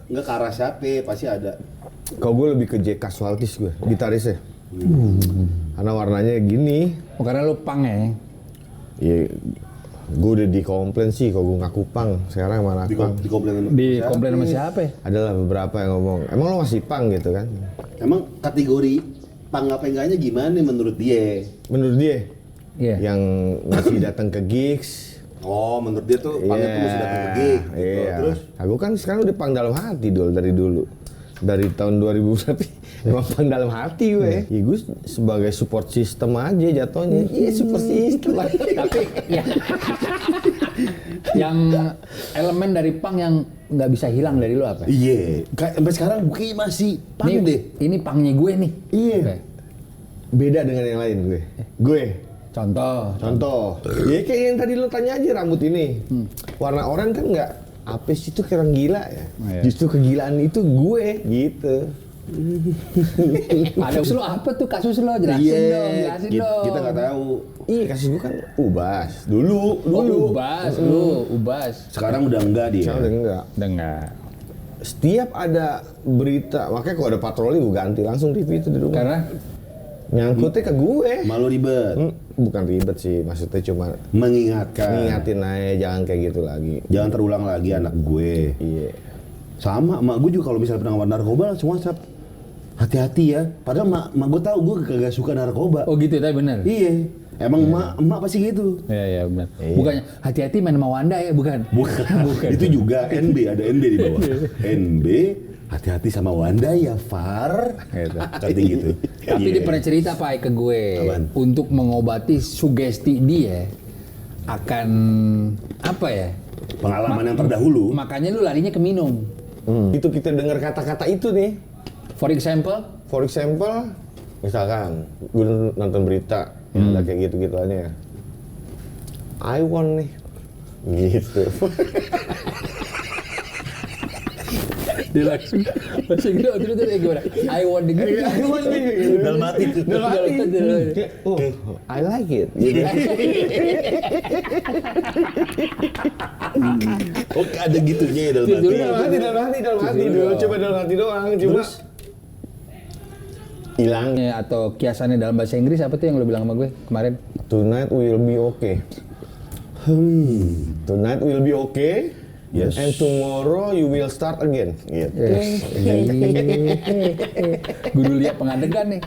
Nggak ke arah siapa, pasti ada. Kalau gue lebih ke J Casualties gue, gitarisnya. Karena warnanya gini. Oh, karena lu punk ya? Iya, gue udah dikomplain sih kalau gue ngaku pang. Sekarang mana pang? Dikomplain sama siapa ya? Adalah beberapa yang ngomong, emang lo masih pang gitu kan? Emang kategori pang apa enggaknya gimana menurut dia? Menurut dia, Iya. yang masih datang ke gigs. Oh, menurut dia tuh pangnya tuh masih datang ke gig. Gitu. Iya. Terus? Aku kan sekarang udah pang dalam hati dari dulu. Dari tahun 2000 tapi emang pang dalam hati gue. Ya gue sebagai support system aja jatuhnya. Iya support system. Tapi ya, yang elemen dari punk yang nggak bisa hilang dari lu apa? Iya, sampai sekarang gue masih pang Ini, deh. ini punknya gue nih. Iya. Oke. Beda dengan yang lain gue. Gue. Contoh. Ya kayak yang tadi lo tanya aja rambut ini. Warna oranye kan nggak apa sih itu orang gila ya. Oh, iya. Justru kegilaan itu gue gitu. Ada kasus lo apa tuh kasus lo? Jelasin dong. Kita nggak tahu. Iya kasus gue kan ubas dulu. Ubas. Sekarang udah enggak dia. Sekarang udah enggak. Dengar. Setiap ada berita, makanya kalau ada patroli gue ganti langsung TV itu di rumah. Karena Nyangkutnya ke gue. Malu ribet. Bukan ribet sih, maksudnya cuma Mengingatkan. ngingatin aja jangan kayak gitu lagi. Jangan terulang lagi anak gue. Iya. Sama, emak gue juga kalau misalnya pernah ngomong narkoba langsung WhatsApp. Hati-hati ya. Padahal emak gue tahu gue kagak suka narkoba. oh gitu tapi benar. Iya. Emang emak pasti gitu. Iya benar. Iya. Bukannya hati-hati main sama Wanda ya, bukan? Bukan. Itu juga NB, ada NB di bawah. NB, hati-hati sama Wanda ya, Far. Gitu. Kata gitu. Tapi dia pernah cerita Pak ke gue. Apaan? Untuk mengobati sugesti dia akan apa ya? Pengalaman yang terdahulu. Makanya lu larinya ke minum. Itu kita dengar kata-kata itu nih. For example, Misalkan gue nonton berita yang ada kayak gitu-gituannya. I want nih. Gitu. dia langsung gitu gimana? I want the gitu. Dalam hati tuh. Oh, I like it. Gitu. Oh, ada gitunya ya dalam hati. Dalam hati dulu. Coba dalam hati doang. Cuma hilang. Atau kiasannya dalam bahasa Inggris apa tuh yang lu bilang sama gue kemarin? Tonight will be okay. Tonight will be okay. Yes. And tomorrow you will start again. Gitu. Guru lihat pengadegan nih.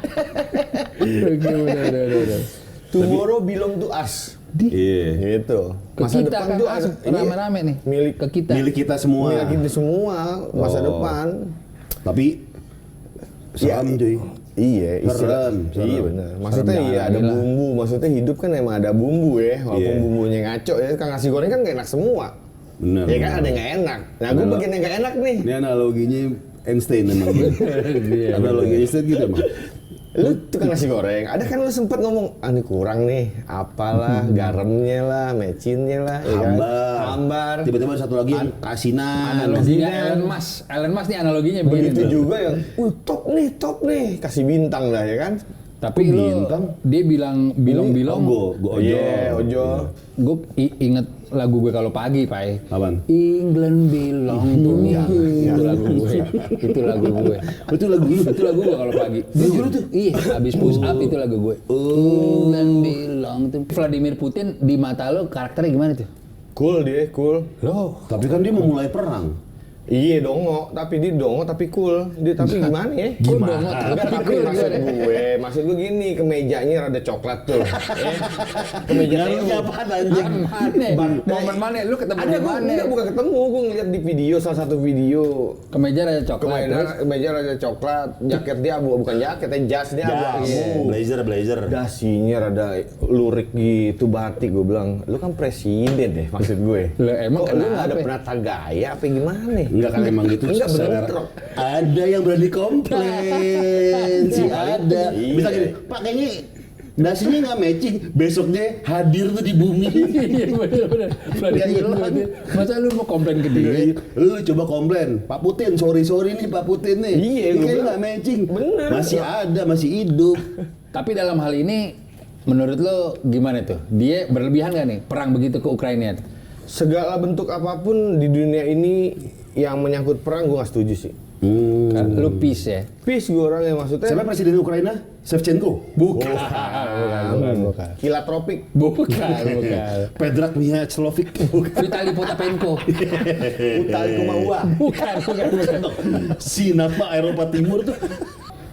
Tomorrow belong to us. Iya. Gitu. Ke kita kan rame-rame nih. Milik Ke kita. Milik kita semua. Milik kita semua masa depan. Tapi seram cuy. Iya, Serem. Iya benar. Maksudnya Serem, iya ada jangan bumbu. Maksudnya hidup kan emang ada bumbu ya. Walaupun Iya. bumbunya ngaco ya. Kan nasi goreng kan gak enak semua. Bener. Ya kan ada yang gak enak. Nah gue bagian yang gak enak nih. Ini analoginya Einstein emang. Analogi Einstein gitu emang. Lu tukang nasi goreng, ada kan lu sempet ngomong, ah ini kurang nih, apalah, garamnya lah, mecinnya lah, ya kan? Hambar. Tiba-tiba ada satu lagi yang asinan. Analoginya Asinan. Elon Musk nih analoginya Begitu begitu. juga yang, top nih, kasih bintang lah ya kan? Tapi lu, dia bilang bilong-bilong. Go ojo. Iya, ojo. Gue inget lagu gue kalau pagi, Pai. Apaan? England belong to me. Itu lagu gue. Itu lagu gue. Itu lagu lu. Itu lagu gue kalau pagi. Jujur tuh. Iya, habis push up itu lagu gue. England belong to me. Vladimir Putin di mata lo karakternya gimana tuh? Cool dia, cool. Loh, Tapi kan dia memulai perang. Iya dongo, tapi dia dongo tapi cool. Dia tapi gimana ya? Gimana? Enggak, tapi maksud gue gini, kemejanya rada coklat tuh. Kemejanya Apaan anjing? Momen mana? Lu ketemu ada di gue mana? enggak bukan ketemu, gue ngeliat di video salah satu video. Kemeja ada coklat. terus? Kemeja rada coklat, jaket dia abu, bukan jaketnya jas dia abu. Blazer. Dasinya rada lurik gitu batik, gue bilang, lu kan presiden deh maksud gue. Lah, emang kok lu kenapa? nggak ada penata gaya apa gimana? Enggak kan emang gitu. Enggak Saudara. bentrok. Ada yang berani komplain. Si ada. Iya. Bisa gini, Pak kayaknya dasinya nggak matching. Besoknya hadir tuh di bumi. Iya benar. Vladimir Putin. Masa lu mau komplain ke dia? Lu coba komplain, Pak Putin, sorry nih Pak Putin nih. Iya, ini gua kayaknya bilang. nggak matching. Bener. Masih ada, masih hidup. Tapi dalam hal ini, menurut lo gimana tuh? Dia berlebihan gak nih perang begitu ke Ukraina? Segala bentuk apapun di dunia ini yang menyangkut perang gue nggak setuju sih. Kan lu peace ya. Peace gue orangnya maksudnya. Siapa presiden Ukraina? Shevchenko. Bukan. Bukan. Kilat tropik. Bukan. Pedrak Mihajlovic. Vitali Potapenko. Utali Kumawa. Bukan. Sinapa Eropa Timur tuh.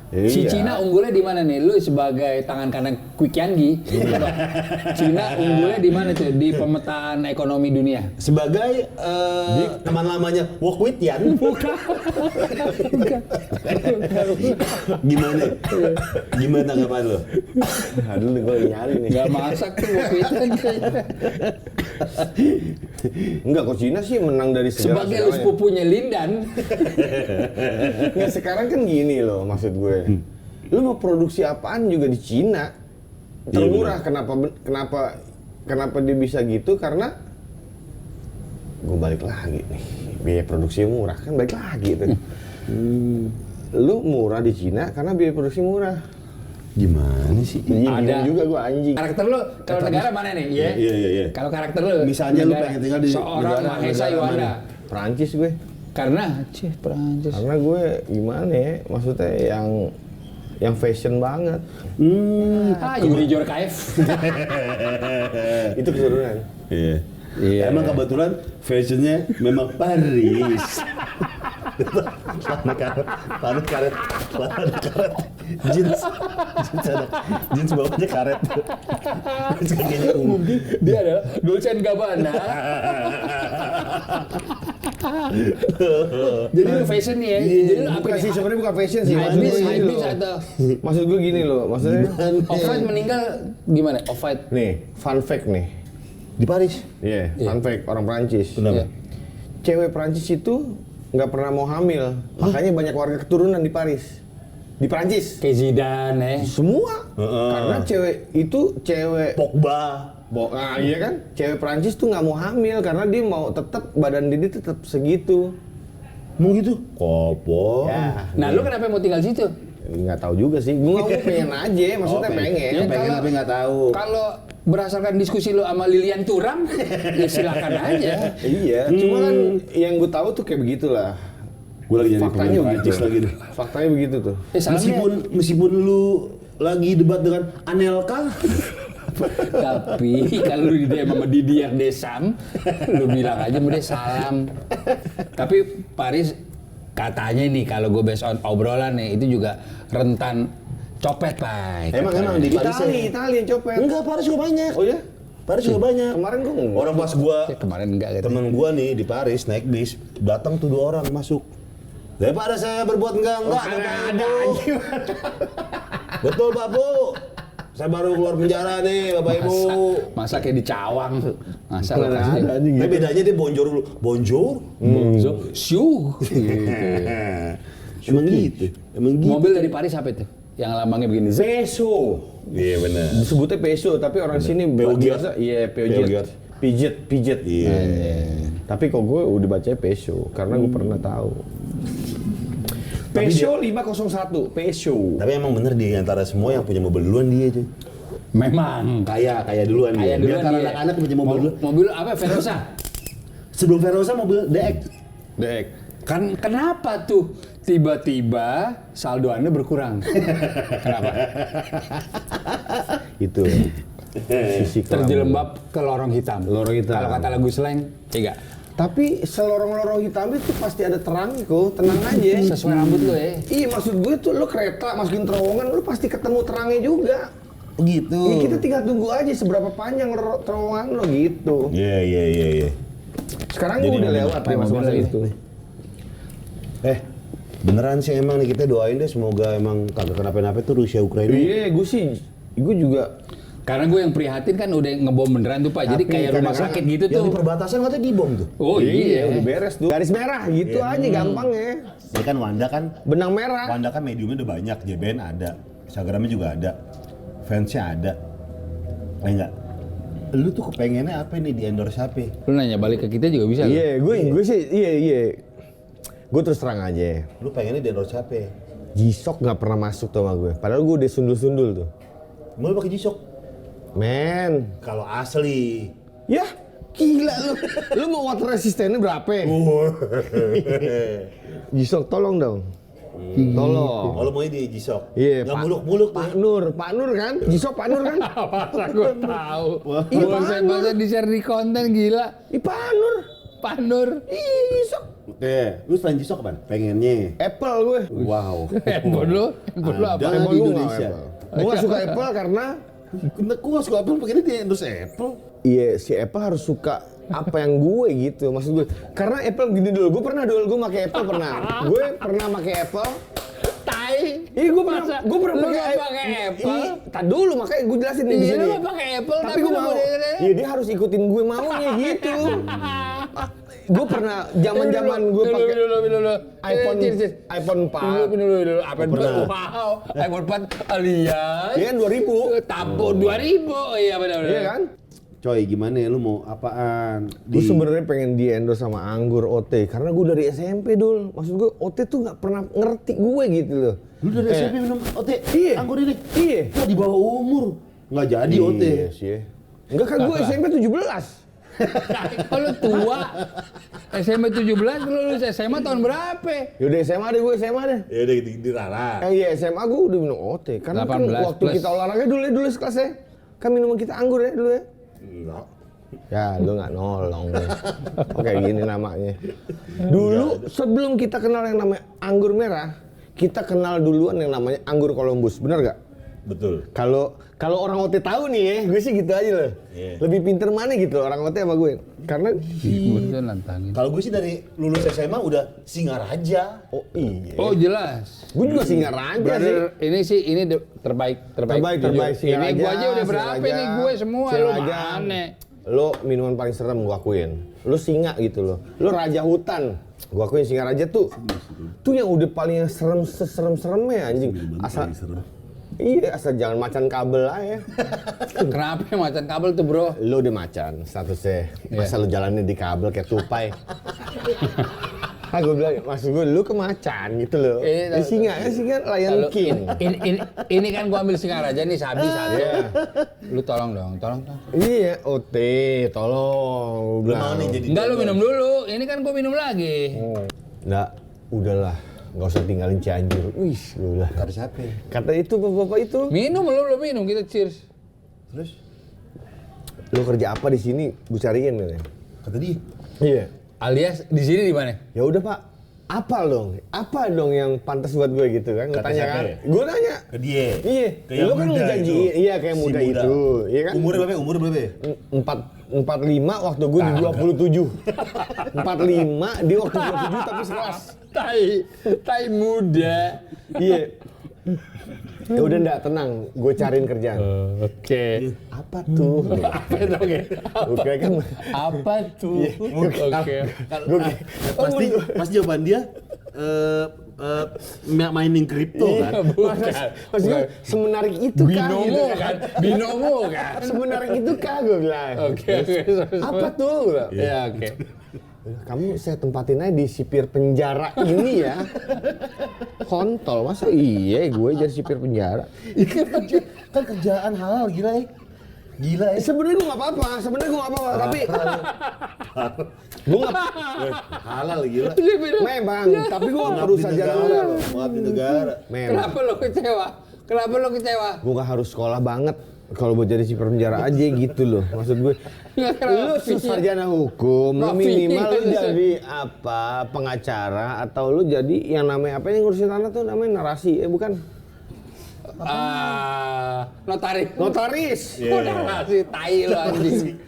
Si Cina unggulnya di mana nih? Lu sebagai tangan kanan Quick Yanggi. Cina unggulnya di mana tuh? Di pemetaan ekonomi dunia. Sebagai teman lamanya Wok Wit Yan. Bukan. Gimana? Gimana tanggapan lo? Aduh, gue nyari nih. Gak masak tuh Quick Yan. Enggak, kok Cina sih menang dari segala Sebagai lu sepupunya Lindan. Nggak, sekarang kan gini loh maksud gue. Lu mau produksi apaan juga di Cina termurah. Kenapa dia bisa gitu? Karena gue balik lagi nih, biaya produksi murah kan balik lagi tuh. Lu murah di Cina karena biaya produksi murah. Gimana sih? Ada juga gue anjing. Karakter lu kalau negara mana nih? Iya. Kalau karakter lu, Misalnya lu negara, pengen tinggal di seorang Mahesa negara Yuanda. mana? Prancis gue. Karena Prancis. Karena gue gimana ya? Maksudnya yang fashion banget. Yuri Jorkaev. Itu keseruan. Iya. Emang kebetulan fashionnya memang Paris. Celana karet, jeans bawahnya karet. Terus kakinya ungu. Dia adalah Dolce & Gabbana. Jadi lu fashion nih ya. Jadi lu apa Bukan nih? sih, sebenarnya bukan fashion sih. Hypebeast atau Maksud gue gini loh, maksudnya Off-White meninggal gimana? Off-White. nih, fun fact nih. Di Paris. Iya, fun fact orang Prancis. Kenapa? Iya. Cewek Prancis itu nggak pernah mau hamil, makanya banyak warga keturunan di Paris. Di Prancis. Kayak Zidane ya. Semua. Karena cewek itu cewek Pogba. iya kan? Cewek Prancis tuh nggak mau hamil karena dia mau tetap badan dia tetap segitu. Mau gitu? Kopo. Ya. Nah, lu kenapa mau tinggal situ? Nggak tahu juga sih. Gue pengen aja, maksudnya pengen. Ya, pengen kalau- tapi nggak tahu. Kalau berdasarkan diskusi lu sama Lilian Thuram, ya silakan aja. Iya, cuma kan yang gue tahu tuh kayak begitulah. Gue lagi jadi Faktanya pemain Prancis begitu. lagi. Faktanya begitu tuh. Meskipun lu lagi debat dengan Anelka, Tapi kalau lu di DM sama Didier Desam, lu bilang aja udah salam. Tapi Paris katanya nih kalau gue based on obrolan nih itu juga rentan copet, Pak. emang di Paris Itali yang copet. enggak, Paris juga banyak. Oh ya? Paris juga banyak. Kemarin gue ngomong. Orang pas gua Kemarin enggak gitu. temen gua nih di Paris naik bis, datang tuh 2 orang masuk. Daripada saya berbuat enggak, ada aja. Betul Pak Bu. Saya baru keluar penjara nih Bapak Ibu. Masa kayak di Cawang. Masa Ada lokasinya. anjing. Tapi bedanya dia bonjour dulu. Bonjour? Bonzo, Siu. Emang gitu. Emang gitu. Mobil dari Paris apa itu? Yang lambangnya begini. Z. Peso. Iya benar. Disebutnya peso, tapi orang sini Peugeot. biasa iya Peugeot. pijet. Iya. Tapi kok gue udah baca peso karena gue pernah tahu. Peso 501, peso. Tapi emang bener di antara semua yang punya mobil duluan dia cuy. Memang. Kaya duluan dia. Kayak Di dulu antara anak-anak punya mobil duluan. Mobil apa? Verosa. Sebelum Verosa mobil DX. Dek. Kan kenapa tuh tiba-tiba saldo Anda berkurang? Kenapa? Itu sisi kelam. Terjelembab ke lorong hitam. Lorong hitam. Kalau kata lagu slang, iya. Tapi selorong-lorong hitam itu pasti ada terang kok, tenang aja. Sesuai rambut lo ya. Iya, maksud gue tuh lo kereta masukin terowongan, lo pasti ketemu terangnya juga. Begitu. Ya, kita tinggal tunggu aja seberapa panjang terowongan lo gitu. Iya. Sekarang Jadi gue udah mobil- lewat ya masa-masa mobil itu. Beneran sih emang nih kita doain deh semoga emang kagak kenapa-napa tuh Rusia Ukraina. Iya, gue juga. Karena gue yang prihatin kan udah ngebom beneran tuh Pak. Jadi Tapi kayak rumah kadang-kadang sakit gitu Yang di tuh. perbatasan katanya dibom tuh. Oh iya. udah beres tuh. Garis merah gitu aja gampang ya. Ya kan Wanda kan, Benang merah. Wanda kan mediumnya udah banyak, JBN ada, Instagramnya juga ada, fansnya ada. Enggak. Lu tuh kepengennya apa nih di endorse apa? Lu nanya balik ke kita juga bisa. lu. Iya, gue sih iya. Gue terus terang aja. Lu pengennya di endorse apa? Jisok nggak pernah masuk tuh sama gue. Padahal gue udah sundul-sundul tuh. Mau lu pakai G-Shock? Men, Kalau asli. ya Gila lu. Lu mau water resistannya berapa? Jisok tolong dong. Tolong. Oh, lu mau di Jisok? Iya, Nggak muluk-muluk tuh. Pak Nur kan? Jisok Pak Nur kan? Masa gue tahu. Iya, Masa di-share di konten gila. Pak Nur. Pak Nur. Iya, Jisok. Oke, lu selain Jisok apaan? Pengennya. Apple gue. Wow. Handphone lu apa? Ada Apple di lu nggak Indonesia. Apple. Gue nggak suka Apple karena Gue gak suka Apple, pengennya dia endorse Apple. iya si Apple harus suka apa yang gue gitu maksud gue. Karena Apple gini dulu, gue pernah pakai Apple pernah. Gue pernah pakai Apple. Tai. Iya gue pernah Masa pakai lu nggak pakai Apple? Tak dulu makanya gue jelasin nih di Iya, sini. lu nggak pakai Apple, tapi tapi gue lu mau. mau- Iya dia harus ikutin gue maunya gitu. Gue pernah zaman gue pakai iPhone 4. iPhone 4. Wow, iPhone 4 alias. Iya kan 2000. Tabung 2000. Iya benar. Iya kan? Coy, gimana ya, lu mau apaan? Gue sebenarnya pengen di endorse sama Anggur OT karena gue dari SMP dul. Maksud gue OT tuh nggak pernah ngerti gue gitu loh. Lu dari SMP minum OT? Iya. Anggur ini? Iya. Wah, di bawah umur. Nggak jadi OT. Iya sih. Enggak kan gue SMP 17. Kalau tua SMP 17 lu lulus SMA tahun berapa? Yaudah SMA deh gue SMA deh. Ya udah di Rara. Iya SMA gue udah minum OT karena kan 18 waktu plus. kita olahraga dulu sekelasnya kan minuman kita anggur ya dulu ya. Enggak. Ya lu nggak nolong nih. Oke gini namanya. Dulu sebelum kita kenal yang namanya anggur merah, kita kenal duluan yang namanya anggur Columbus, benar gak? Betul. Kalau orang OT tahu nih ya, gue sih gitu aja loh. Iya. Lebih pinter mana gitu orang OT sama gue. Karena Gue nantangin. Kalau gue sih dari lulus SMA udah Singaraja. oh iya. Oh jelas. Gue juga Singaraja sih. Brother, ini terbaik. Terbaik Ini Singaraja. gua aja udah berapa Singaraja, nih gue semua lu Singaraja. mana? Lo minuman paling serem gua akuin. Lo singa gitu loh. Lo raja hutan. Gua akuin Singaraja tuh. Tuh yang udah paling serem-seremnya anjing. Asal iya, asal jangan macan kabel aja. Kenapa yang macan kabel tuh bro? Lo udah macan statusnya. Masa lo jalannya di kabel kayak tupai. Gue bilang, maksud gue lu ke macan gitu loh. Singa Lion King. Ini kan gua ambil Singaraja nih sabi. Lu tolong dong. Iya, OT, tolong. Gua bilang. Enggak lu minum dulu. Ini kan gua minum lagi. Nggak, udahlah. Nggak usah tinggalin Cianjur. Wih, gue bilang. Kata siapa? Kata itu bapak itu. Minum lu minum kita cheers. Terus? Lu kerja apa di sini? Gue cariin katanya. Kata dia. Iya. Alias di sini di mana? Ya udah Pak. Apa dong yang pantas buat gue gitu kan? Gue Kata tanya siapa kan. ya? Gue tanya. Ke dia. Iya. Ke yang Lu kan muda ngejanjiin. itu. Iya kayak Si muda itu. Iya kan? Umur berapa? 45 waktu gue di 27. 45 dia waktu 27 tapi sekelas. Tai muda. Iya. Ya udah ndak tenang, gue cariin kerjaan. Oke. Apa tuh? Apa itu oke? Oke kan. Apa tuh? Oke. Pasti jawaban dia mining kripto kan? Maksudnya semenarik itu kah? Binomo kan? Binomo kan? Semenarik itu kah gue bilang. Oke. Apa tuh? Gue bilang. Ya oke. Kamu saya tempatin aja di sipir penjara ini ya. Kontol, masa iya gue jadi sipir penjara? Kan kerjaan halal, gila ya. Sebenarnya gue nggak apa-apa, tapi gue nggak Halal gila. memang, tapi gue nggak perlu sarjana halal. Mengabdi negara. Memang, Kenapa lo kecewa? gue nggak harus sekolah banget. Kalau buat jadi sipir penjara aja gitu loh, maksud gue. Lu sarjana hukum, lu minimal lu jadi apa pengacara atau lu jadi yang namanya apa yang ngurusin tanah tuh namanya narasi, bukan? Notaris. Yeah. Narasi tai lo anjing.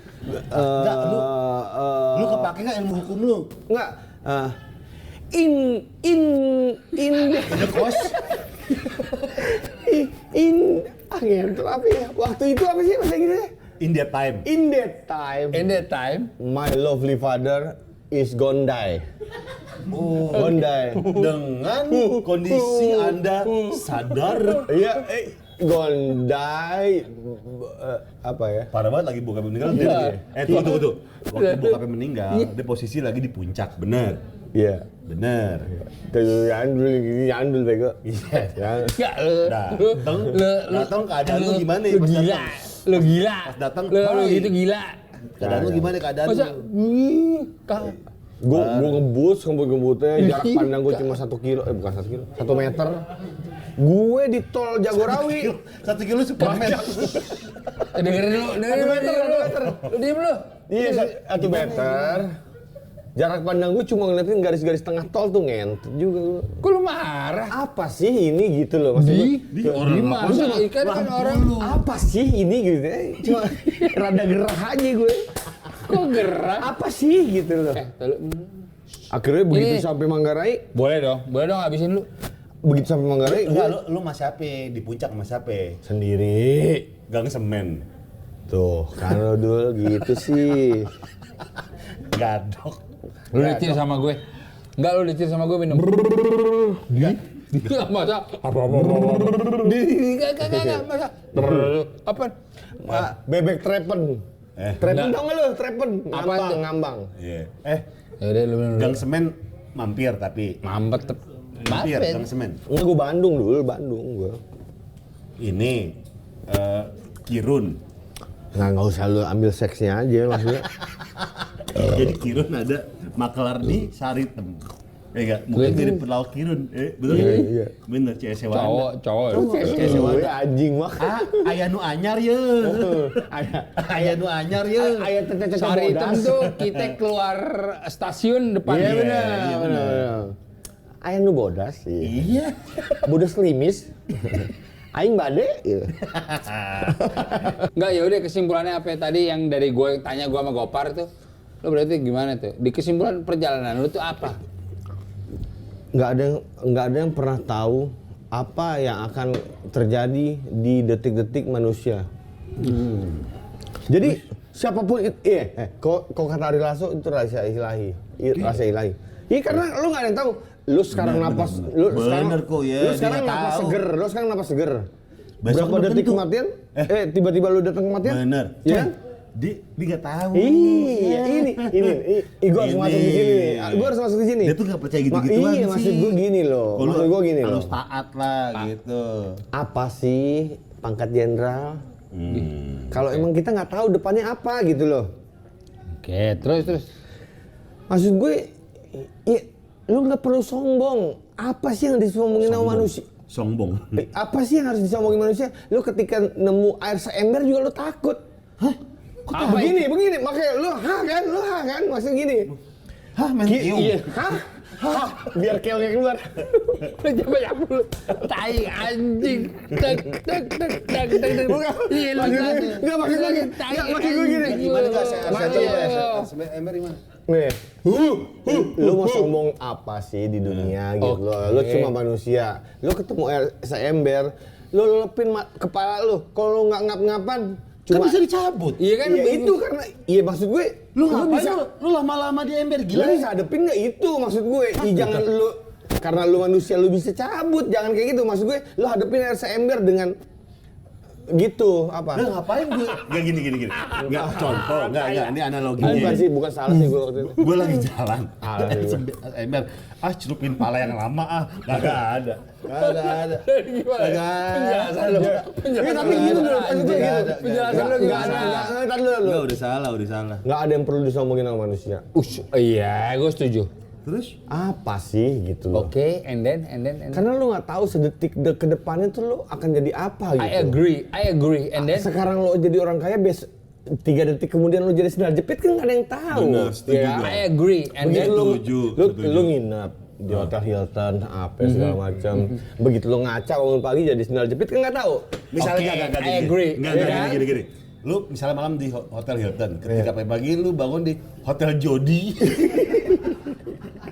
Enggak, lu kepake nggak ilmu hukum lu? Enggak. In Kos. itu apa ya? Waktu itu apa sih bahasa Inggrisnya? In that time. In that time, my lovely father is gone die. Gone die. Dengan kondisi Anda sadar. Iya, gone die. Apa ya? Parah banget lagi bokapnya meninggal. Tunggu. Waktu bokapnya meninggal, dia posisi lagi di puncak, bener. Iya. Bener. Yandul bego. Iya. Enggak Dateng keadaan lu gimana ya? Lu Pas gila. dateng? Lu gila. Pas dateng, Lu hai. gitu gila. Keadaan lu gimana keadaan Masa lu? Gue ngebutnya jarak pandang gue cuma 1 kilo, bukan 1 kilo, 1 meter. Gue di tol Jagorawi. 1 kilo Superman. Dengerin lu. Lu diem lu. Iya, 1 meter. Jarak pandang gue cuma ngeliatin garis-garis tengah tol tuh ngentot juga. Kok lu marah? Apa sih ini gitu loh maksudnya? Di orang Masa ikan kan orang. Apa sih ini gitu? Cuma rada gerah aja gue. Kok gerak? Apa sih gitu loh? Akhirnya begitu Ini- sampai Manggarai, Boleh dong habisin lu. begitu sampai Manggarai Enggak, gue lu masih apa? Di puncak masih apa? sendiri. Gang semen. Tuh, kalau dulu gitu sih. Gadok. Lu ditir sama gue. Enggak, lu ditir sama gue minum. Enggak masa. Enggak masa. Apa? Bebek trepen. Trepen Enggak. tau nggak lu? Trepen. Apa tuh? Ngambang. Iya. Ya udah lu minum. Gang semen mampir tapi. Mampet. Mampir Mampet. gang semen. Enggak, gue Bandung dulu, Bandung gue. Ini Kirun. Nggak usah lu ambil seksnya aja maksudnya. Jadi Kirun ada makelar di Saritem. Enggak, mungkin Gue- mirip pelawak Kirun. Betul Iya, kan? iya. Bener, cewek sewaan. Cowok. Gue anjing mah. Aya nu anyar ye. Aya nu anyar ye. Ayat tete Sorry itu tuh kita keluar stasiun depan. Iya Iya, benar, iya, benar. Ayat nu bodas sih. Iya. Bodas limis. Aing bade gitu. Enggak, ya udah kesimpulannya apa tadi yang dari gue tanya gue sama Gopar tuh. Lo berarti gimana tuh? Di kesimpulan perjalanan lu tuh apa? Nggak ada yang pernah tahu apa yang akan terjadi di detik-detik manusia. Jadi siapapun itu, kok kata Ari Lasso itu rahasia ilahi, rahasia ilahi. Iya karena lu nggak ada yang tahu. Lu sekarang Bener, napas, bener. lu Bener sekarang, kok, ya, lu dia sekarang nggak napas tahu. seger, lu sekarang napas seger. Besok Berapa belum detik tentu. kematian? Tiba-tiba lu datang kematian? Bener. Iya kan? Dia nggak tahu. Iya, ini, gue harus Ini. masuk di sini. Gue harus masuk di sini. Dia tuh nggak percaya gitu-gituan Iya, sih. maksud gue gini loh. Kalau Maksud gue gini loh. harus taat lah gitu. Apa sih pangkat jenderal? Kalau emang kita nggak tahu depannya apa gitu loh. Oke, terus. Maksud gue, lu nggak perlu sombong. Apa sih yang disombongin sama manusia? Sombong. Apa sih yang harus disombongin manusia? Lu ketika nemu air seember juga lu takut. Hah? Apa Begini, makanya lu kan, maksud gini. Hah, men Iya. iu. Hah? Biar keelnya keluar. Banyak mulu. Tai anjing. Tek. Bukan. Iya, lu Maksud gue- tadi. nggak, maksud gue gini. Tai Nggak, maksud gue gini. anjing. Gimana enggak Iya. ember gimana? Nih, lu mau sombong apa sih di dunia gitu loh? Lu cuma manusia. Lu ketemu air seember, lu lepin kepala lu. Kalau lu nggak ngap-ngapan, Kan cuma bisa dicabut. Iya kan? Iya itu karena, iya maksud gue, Lu ngapain bisa, lu lama-lama di ember lu gila. bisa hadepin nggak itu maksud gue? Jangan lu, karena lu manusia lu bisa cabut, jangan kayak gitu. Maksud gue, lu hadepin air seember dengan gitu apa? Lu ngapain gue? Enggak gini. Enggak contoh, enggak ini analoginya. Bukan sih, bukan salah sih gue waktu itu. Gue lagi jalan. Alah, iya. Ember. Celupin pala yang lama Kagak ada. Gimana? Penjelasan lu. Ya, tapi gitu loh, maksud gue gitu. Penjelasan lu gimana? Nggak, lu. Enggak, udah salah. Nggak ada yang perlu disombongin sama manusia. Iya, gue setuju. Terus Apa sih gitu loh? Oke, and then. Karena lu nggak tahu sedetik ke depannya tuh lu akan jadi apa gitu. I agree. And then Sekarang lu jadi orang kaya, 3 detik kemudian lu jadi sendal jepit kan nggak ada yang tahu. Bener, setuju Ya, gua. I agree. And Begitu then Setuju. lu nginep di Hotel Hilton apa segala macam. Begitu lu ngaca bangun pagi jadi sendal jepit kan nggak tahu. misalnya Oke, enggak I agree. Enggak Ya kan? gini. Lu misalnya malam di Hotel Hilton, ketika pagi lu bangun di Hotel Jody.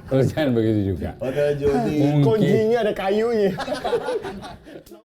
Lu jangan begitu juga. Hotel Jody. Mungkin. Kuncinya ada kayunya.